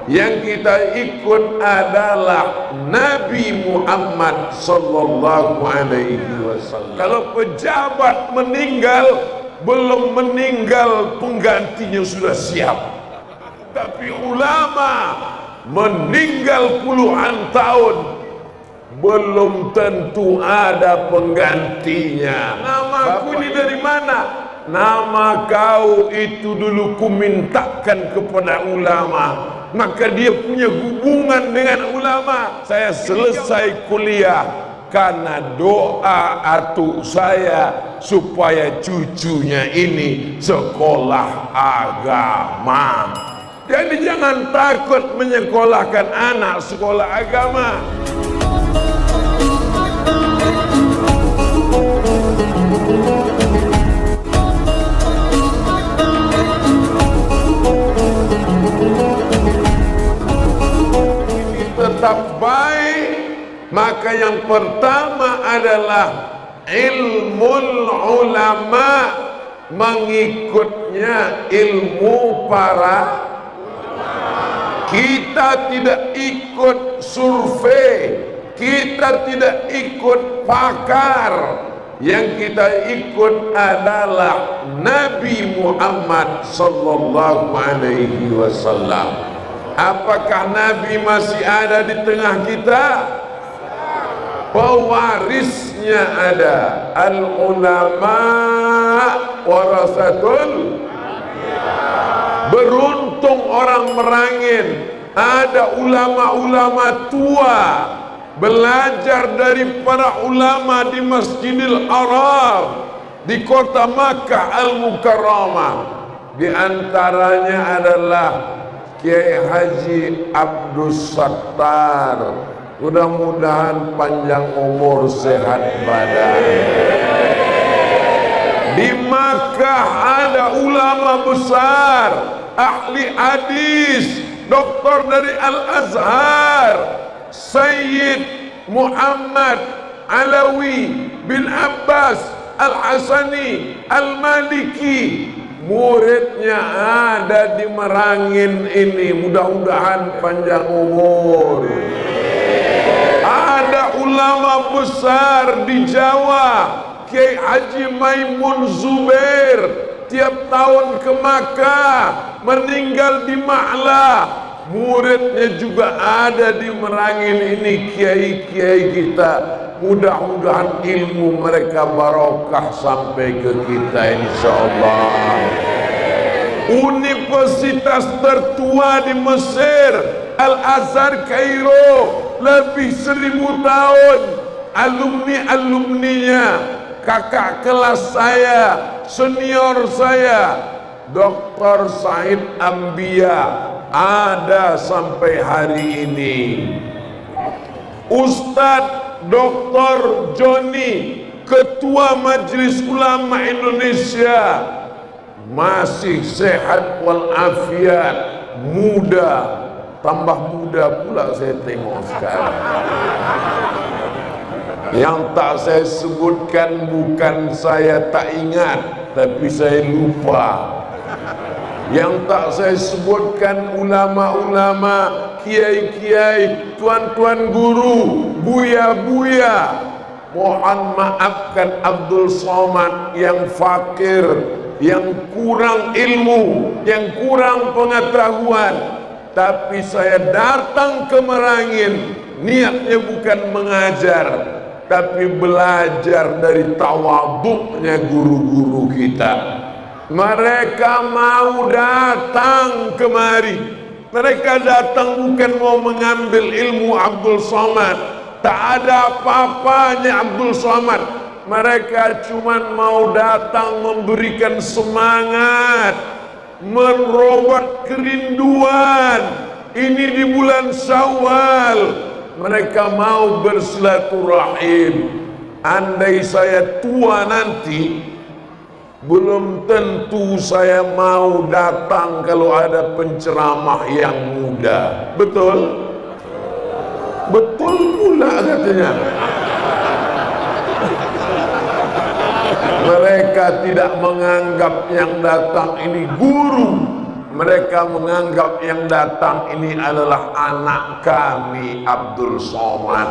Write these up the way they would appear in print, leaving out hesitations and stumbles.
Yang kita ikut adalah Nabi Muhammad sallallahu alaihi wasallam. Kalau pejabat meninggal, belum meninggal penggantinya sudah siap. Tapi ulama meninggal puluhan tahun, belum tentu ada penggantinya. Namaku ini dari mana? Nama kau itu dulu kumintakan kepada ulama, maka dia punya hubungan dengan ulama. Saya selesai kuliah karena doa atuk saya supaya cucunya ini sekolah agama. Jadi jangan takut menyekolahkan anak sekolah agama. Tetap baik, maka yang pertama adalah ilmu ulama, mengikutnya ilmu para. Kita tidak ikut survei, kita tidak ikut pakar. Yang kita ikut adalah Nabi Muhammad sallallahu alaihi wasallam. Apakah Nabi masih ada di tengah kita? Pewarisnya ada. Al ulama warasatul. Beruntung orang Merangin, ada ulama-ulama tua belajar dari para ulama di Masjidil Haram di kota Makkah Al-Mukarramah. Di antaranya adalah Kiai Haji Abdus Sattar. Mudah-mudahan panjang umur, sehat badan. Di Makkah ada ulama besar, ahli hadis, doktor dari Al-Azhar, Sayyid Muhammad Alawi bin Abbas Al-Hasani Al-Maliki. Muridnya ada di Merangin ini, mudah-mudahan panjang umur. Ada ulama besar di Jawa, Kiai Haji Maimun Zubair, tiap tahun ke Makkah, meninggal di Ma'la. Muridnya juga ada di Merangin ini, kiai-kiai kita. Mudah-mudahan ilmu mereka barokah sampai ke kita insyaallah. Universitas tertua di Mesir, Al-Azhar Kairo, lebih 1000 tahun. Alumni-alumninya, kakak kelas saya, senior saya, Dr. Said Ambia, ada sampai hari ini. Ustadz Dr. Joni, Ketua Majelis Ulama Indonesia, masih sehat walafiat, muda, tambah muda pula saya tengok sekarang. Yang tak saya sebutkan bukan saya tak ingat, tapi saya lupa. Yang tak saya sebutkan ulama-ulama, kiai-kiai, tuan-tuan guru, buya-buya. Mohon maafkan Abdul Somad yang fakir, yang kurang ilmu, yang kurang pengetahuan. Tapi saya datang ke Merangin, niatnya bukan mengajar, tapi belajar dari tawaduknya guru-guru kita. Mereka mau datang kemari. Mereka datang bukan mau mengambil ilmu Abdul Somad. Tak ada apa-apanya Abdul Somad. Mereka cuma mau datang memberikan semangat, merobat kerinduan. Ini di bulan Syawal. Mereka mau bersilaturahim. Andai saya tua nanti, belum tentu saya mau datang kalau ada penceramah yang muda. Betul? Betul pula katanya. Mereka tidak menganggap yang datang ini guru. Mereka menganggap yang datang ini adalah anak kami Abdul Somad.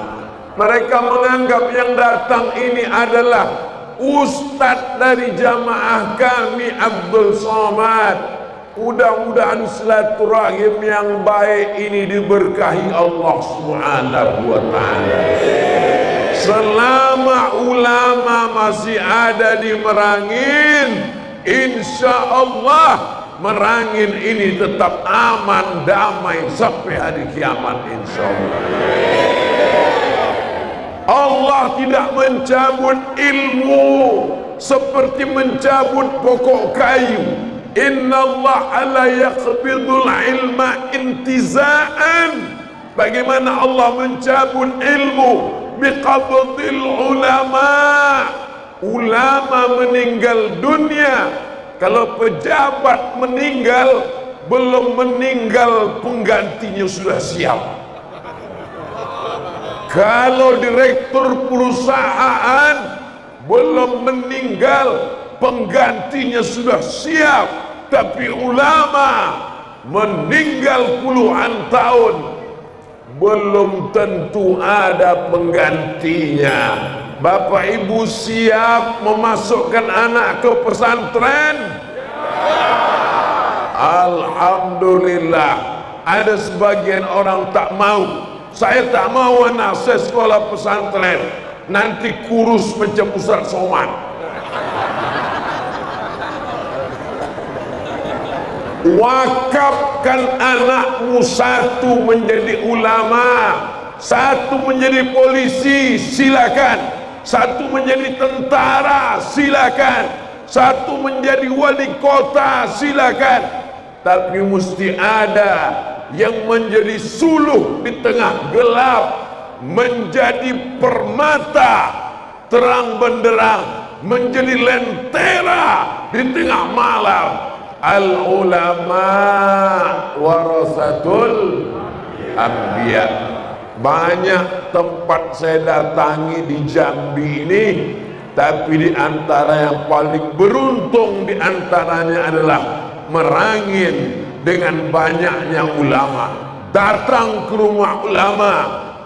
Mereka menganggap yang datang ini adalah ustadz dari jamaah kami Abdul Somad. Mudah-mudahan silaturahim yang baik ini diberkahi Allah Subhanahu wa ta'ala. Selama ulama masih ada di Merangin, insya Allah Merangin ini tetap aman, damai sampai hari kiamat insya Allah. Allah tidak mencabut ilmu seperti mencabut pokok kayu. Inna Allah la yaqbidul ilma intiza'an. Bagaimana Allah mencabut ilmu? Biqabdil ulama. Ulama meninggal dunia. Kalau pejabat meninggal, belum meninggal penggantinya sudah siap. Kalau direktur perusahaan belum meninggal, penggantinya sudah siap. Tapi ulama meninggal puluhan tahun, belum tentu ada penggantinya. Bapak ibu siap memasukkan anak ke pesantren? Alhamdulillah. Ada sebagian orang tak mau. Saya tak mau anak saya sekolah pesantren, nanti kurus macam Ustaz Somad. Wakafkan anakmu, satu menjadi ulama, satu menjadi polisi, silakan. Satu menjadi tentara, silakan. Satu menjadi wali kota, silakan. Tapi mesti ada yang menjadi suluh di tengah gelap, menjadi permata terang benderang, menjadi lentera di tengah malam. Al ulama warasatul anbiya. Banyak tempat saya datangi di Jambi ini, tapi di antara yang paling beruntung di antaranya adalah Merangin dengan banyaknya ulama. Datang ke rumah ulama,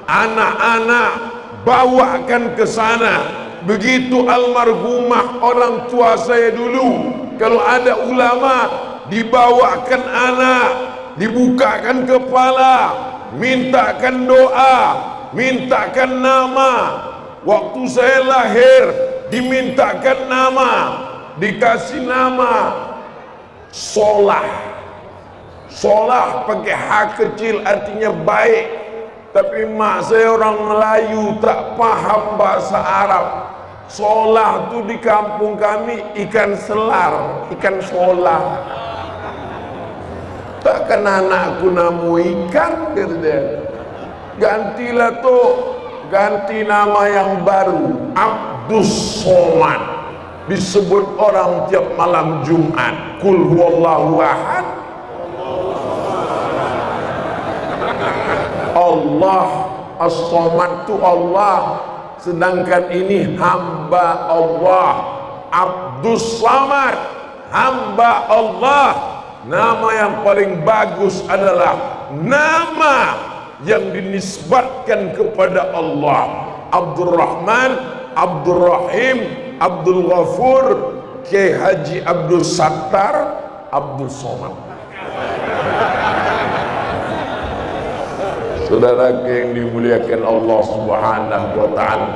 anak-anak bawakan ke sana. Begitu almarhumah orang tua saya dulu, kalau ada ulama dibawakan anak, dibukakan kepala, mintakan doa, mintakan nama. Waktu saya lahir dimintakan nama, dikasih nama Solah. Solah pakai H kecil artinya baik. Tapi mak saya orang Melayu, tak paham bahasa Arab. Solah tu di kampung kami ikan selar, ikan solah. Takkan anakku namu ikan, kata dia. Gantilah tu, ganti nama yang baru, Abdus Somad. Disebut orang tiap malam Jumat, Qul huwallahu ahad. Allah As-Somad tu Allah, sedangkan ini hamba Allah. Abdus Samad, hamba Allah. Nama yang paling bagus adalah nama yang dinisbatkan kepada Allah. Abdul Rahman, Abdul Rahim, Abdul Ghafur, Kiai Haji Abdul Sattar, Abdul Somad. Saudara yang dimuliakan Allah Subhanahu wa ta'ala,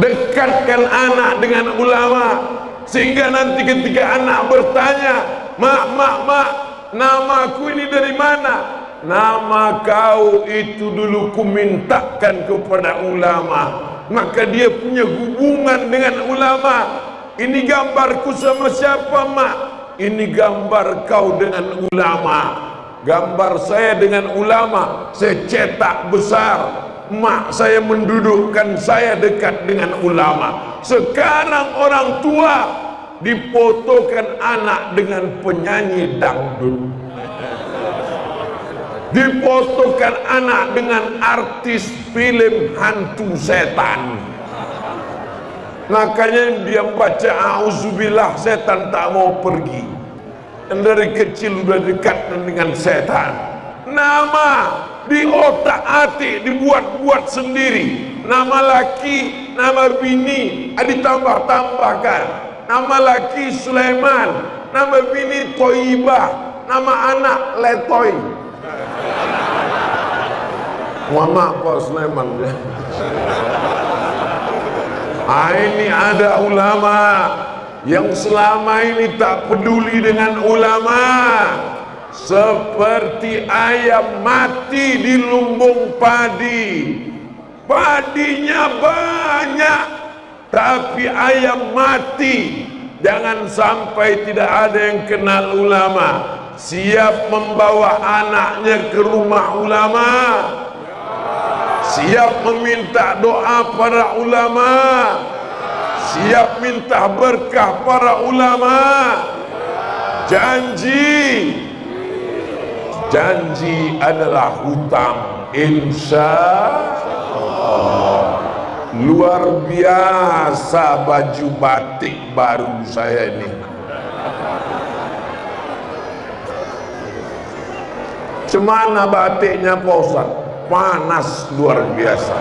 dekatkan anak dengan ulama, sehingga nanti ketika anak bertanya, mak, namaku ini dari mana? Nama kau itu dulu kumintakan kepada ulama, maka dia punya hubungan dengan ulama. Ini gambarku sama siapa, mak? Ini gambar kau dengan ulama. Gambar saya dengan ulama saya cetak besar. Mak saya mendudukkan saya dekat dengan ulama. Sekarang orang tua difotokan anak dengan penyanyi dangdut, difotokan anak dengan artis film hantu setan. Makanya dia baca auzubillah, setan tak mau pergi. yang dari kecil udah dekat dengan setan. Nama di otak-atik dibuat-buat sendiri. Nama laki, nama bini ditambah-tambahkan. Nama laki Sulaiman, nama bini Toibah, nama anak Letoy. Mama Pak Sulaiman. Ini ada ulama yang selama ini tak peduli dengan ulama, seperti ayam mati di lumbung padi. Padinya banyak, tapi ayam mati. Jangan sampai tidak ada yang kenal ulama, siap membawa anaknya ke rumah ulama, siap meminta doa para ulama, siap minta berkah para ulama. Janji adalah hutang, insya Allah. Luar biasa baju batik baru saya ini. Cemana batiknya Pak Ustaz? Panas luar biasa.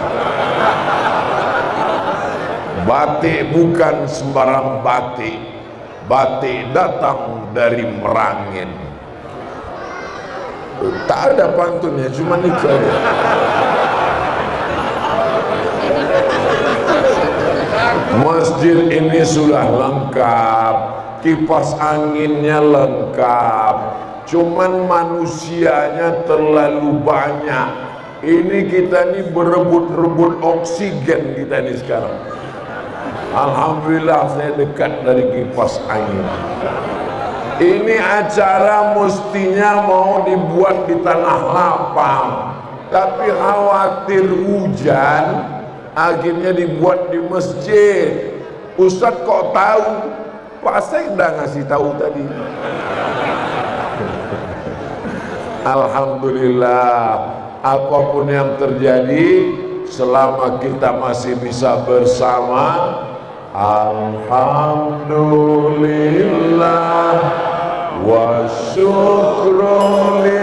Batik bukan sembarang batik. Batik datang dari Merangin. Tak ada pantunnya, cuma itu aja. Masjid ini sudah lengkap, kipas anginnya lengkap, cuman manusianya terlalu banyak. Ini kita nih berebut-rebut oksigen kita nih sekarang. Alhamdulillah saya dekat dari kipas angin. Ini acara mestinya mau dibuat di tanah lapang, tapi khawatir hujan, akhirnya dibuat di masjid. Ustadz kok tahu? Pak Sekda ngasih tahu tadi. Alhamdulillah, apapun yang terjadi, selama kita masih bisa bersama, alhamdulillah wa syukrulillah.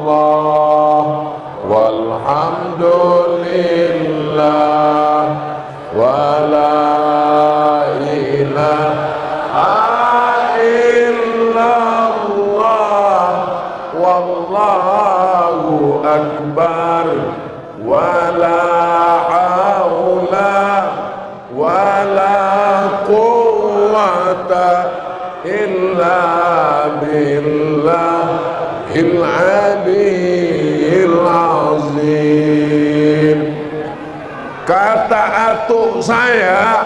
Subhanallah walhamdulillah wa la ilaha illallah wallahu akbar wa la haula wa la quwwata illa billahil aliyyil azim. Kata atuk saya,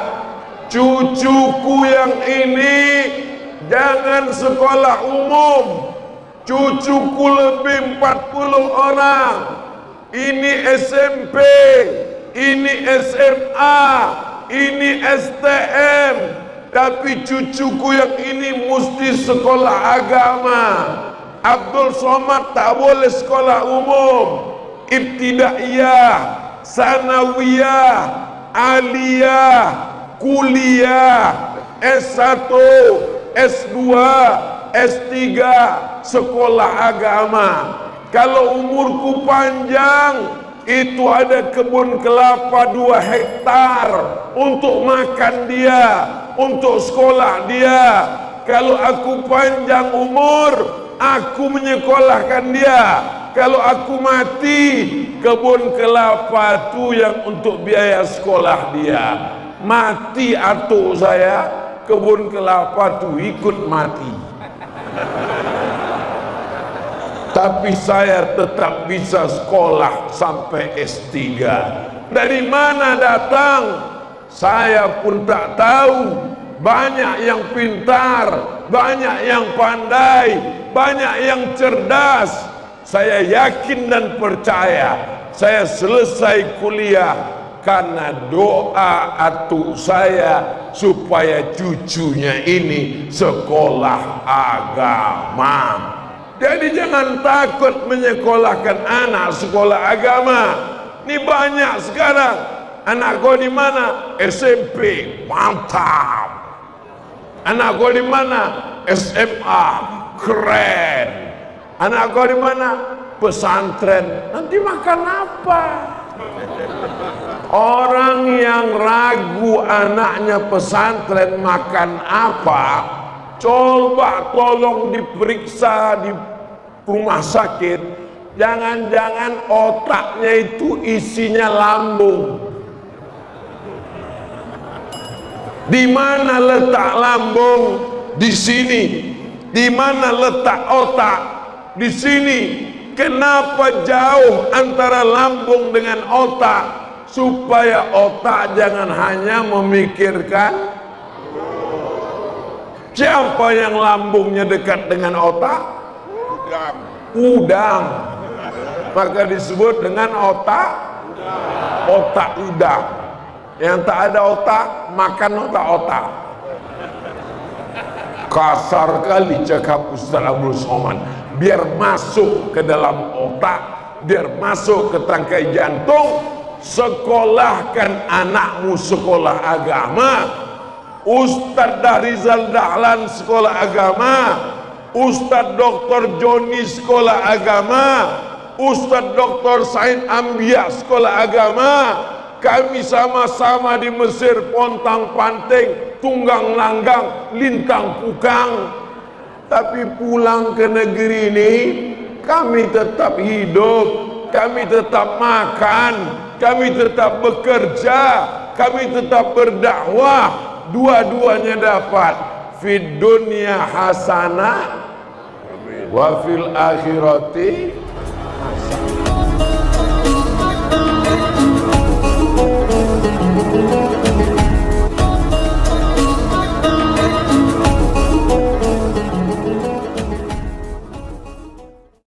cucuku yang ini jangan sekolah umum, cucuku lebih 40 orang. Ini SMP, ini SMA, ini STM, tapi cucuku yang ini mesti sekolah agama. Abdul Somad tak boleh sekolah umum, ibtidaiyah, sanawiyah, aliyah, kuliah, S1, S2, S3, sekolah agama. Kalau umurku panjang, itu ada kebun kelapa 2 hektar untuk makan dia, untuk sekolah dia. Kalau aku panjang umur, aku menyekolahkan dia. Kalau aku mati, kebun kelapa itu yang untuk biaya sekolah dia. Mati atuk saya, kebun kelapa itu ikut mati. Tapi saya tetap bisa sekolah sampai S3. Dari mana datang? Saya pun tak tahu. Banyak yang pintar, banyak yang pandai, banyak yang cerdas. Saya yakin dan percaya saya selesai kuliah karena doa atuk saya supaya cucunya ini sekolah agama. Jadi jangan takut menyekolahkan anak sekolah agama. Ini banyak sekarang. Anak kau di mana? SMP, mantap. Anak kau di mana? SMA, keren. Anak kau di mana? Pesantren. Nanti makan apa? Orang yang ragu anaknya pesantren makan apa, coba tolong diperiksa di rumah sakit. Jangan-jangan otaknya itu isinya lambung. Di mana letak lambung? Di sini. Di mana letak otak? Di sini. Kenapa jauh antara lambung dengan otak? Supaya otak jangan hanya memikirkan. Siapa yang lambungnya dekat dengan otak? Udang. Maka disebut dengan otak udang. Yang tak ada otak, makan otak-otak. Kasar kali cakap Ustaz Abdul Somad. Biar masuk ke dalam otak, biar masuk ke tangkai jantung, sekolahkan anakmu sekolah agama. Ustaz Dahrizal Dahlan sekolah agama, Ustaz Dr. Joni sekolah agama, Ustaz Dr. Said Ambia sekolah agama. Kami sama-sama di Mesir pontang panting, tunggang langgang, lintang pukang. Tapi pulang ke negeri ini, kami tetap hidup, kami tetap makan, kami tetap bekerja, kami tetap berdakwah. Dua-duanya dapat. Fid dunya hasanah wa fil akhirati